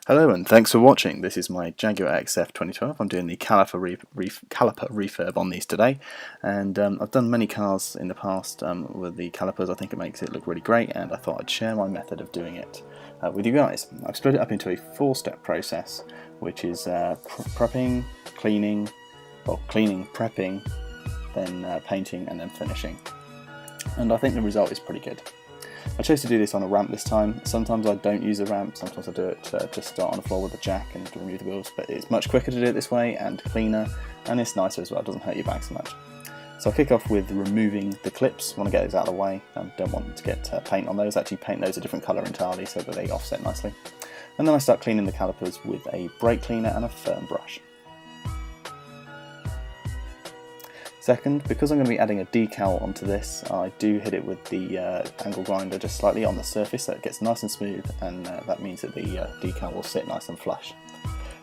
Hello and thanks for watching. This is my Jaguar XF 2012. I'm doing the caliper refurb on these today, and I've done many cars in the past with the calipers. I think it makes it look really great, and I thought I'd share my method of doing it with you guys. I've split it up into a 4-step process, which is prepping, cleaning, prepping, then painting, and then finishing. And I think the result is pretty good. I chose to do this on a ramp this time. Sometimes I don't use a ramp, sometimes I do it just start on the floor with a jack and remove the wheels, but it's much quicker to do it this way and cleaner, and it's nicer as well, it doesn't hurt your back so much. So I'll kick off with removing the clips. I want to get those out of the way, don't want to get paint on those. Actually paint those a different colour entirely so that they offset nicely. And then I start cleaning the calipers with a brake cleaner and a firm brush. Second, because I'm going to be adding a decal onto this, I do hit it with the angle grinder just slightly on the surface so it gets nice and smooth, and that means that the decal will sit nice and flush.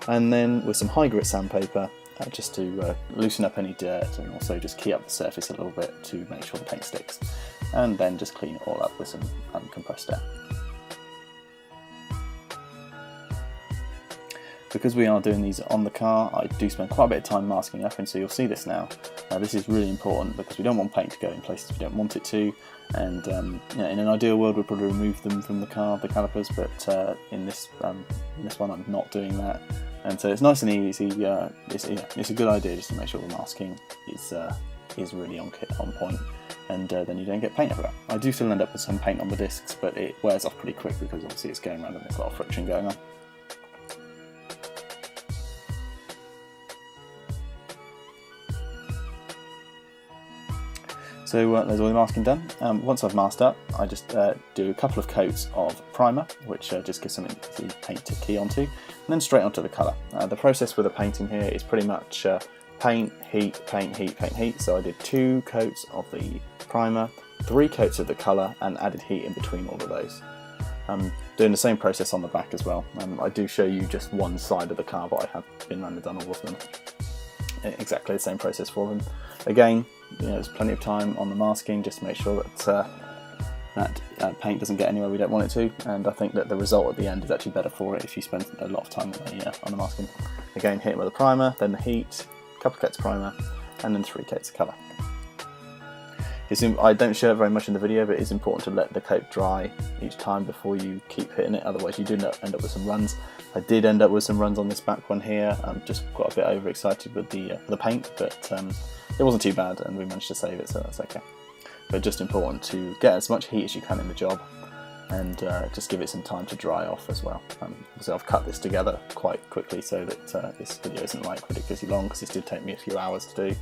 And then with some high grit sandpaper, just to loosen up any dirt and also just key up the surface a little bit to make sure the paint sticks. And then just clean it all up with some compressed air. Because we are doing these on the car, I do spend quite a bit of time masking up, and so you'll see this now. This is really important because we don't want paint to go in places we don't want it to, and you know, in an ideal world we'd probably remove them from the car, the calipers, but in this one I'm not doing that. And so it's nice and easy. It's a good idea just to make sure the masking is really on point, and then you don't get paint everywhere. I do still end up with some paint on the discs, but it wears off pretty quick because obviously it's going around and there's a lot of friction going on. So there's all the masking done. Once I've masked up, I just do a couple of coats of primer, which just gives something for the paint to key onto, and then straight onto the colour. The process with the painting here is pretty much paint, heat, paint, heat, paint, heat. So I did 2 coats of the primer, 3 coats of the colour, and added heat in between all of those. I'm doing the same process on the back as well. I do show you just one side of the car, but I have been around and done all of them. Exactly the same process for them. Again, you know, there's plenty of time on the masking just to make sure that paint doesn't get anywhere we don't want it to, and I think that the result at the end is actually better for it if you spend a lot of time on the masking. Again, hit it with a primer, then the heat, a couple of coats of primer, and then 3 coats of colour. I don't show it very much in the video, but it's important to let the coat dry each time before you keep hitting it, otherwise you do end up with some runs. I did end up with some runs on this back one here. I'm just got a bit overexcited with the paint, but it wasn't too bad and we managed to save it, so that's okay. But just important to get as much heat as you can in the job, and just give it some time to dry off as well. So I've cut this together quite quickly so that this video isn't like ridiculously long, because this did take me a few hours to do.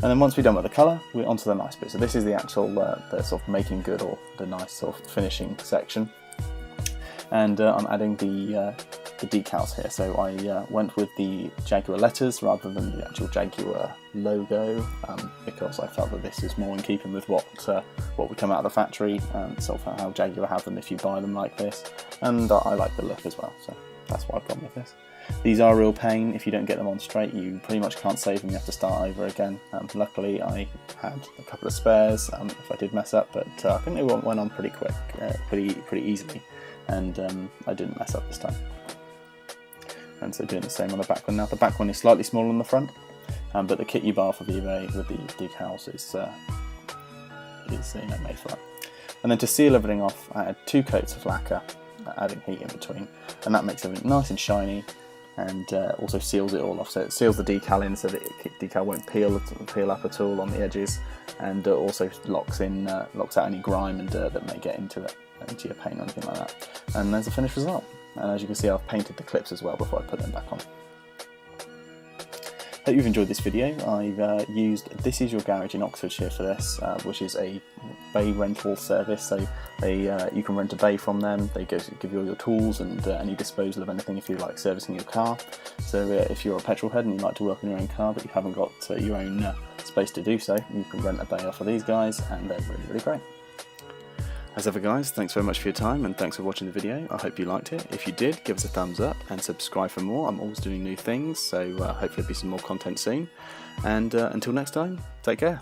And then once we're done with the colour, we're onto the nice bit. So this is the actual the sort of making good, or the nice sort of finishing section. And I'm adding the decals here. So I went with the Jaguar letters rather than the actual Jaguar logo, because I felt that this is more in keeping with what would come out of the factory, and sort of how Jaguar have them if you buy them like this. And I like the look as well, so that's why I've gone with this. These are a real pain. If you don't get them on straight, you pretty much can't save them, you have to start over again. Luckily I had a couple of spares if I did mess up, but I think they went on pretty quick, pretty easily, and I didn't mess up this time. And so doing the same on the back one now. The back one is slightly smaller than the front, but the kit you buy off of eBay with the decals is made for that. And then to seal everything off, I had 2 coats of lacquer, adding heat in between, and that makes everything nice and shiny, and also seals it all off. So it seals the decal in so that the decal won't peel up at all on the edges, and also locks out any grime and dirt that may get into your paint or anything like that. And there's the finished result. And as you can see, I've painted the clips as well before I put them back on. Hope you've enjoyed this video. I've used This Is Your Garage in Oxfordshire for this, which is a bay rental service. So you can rent a bay from them. They give you all your tools and any disposal of anything if you like servicing your car. So if you're a petrol head and you like to work on your own car but you haven't got your own space to do so, you can rent a bay off of these guys, and they're really, really great. As ever guys, thanks very much for your time, and thanks for watching the video. I hope you liked it. If you did, give us a thumbs up and subscribe for more. I'm always doing new things, so hopefully there'll be some more content soon. And until next time, take care.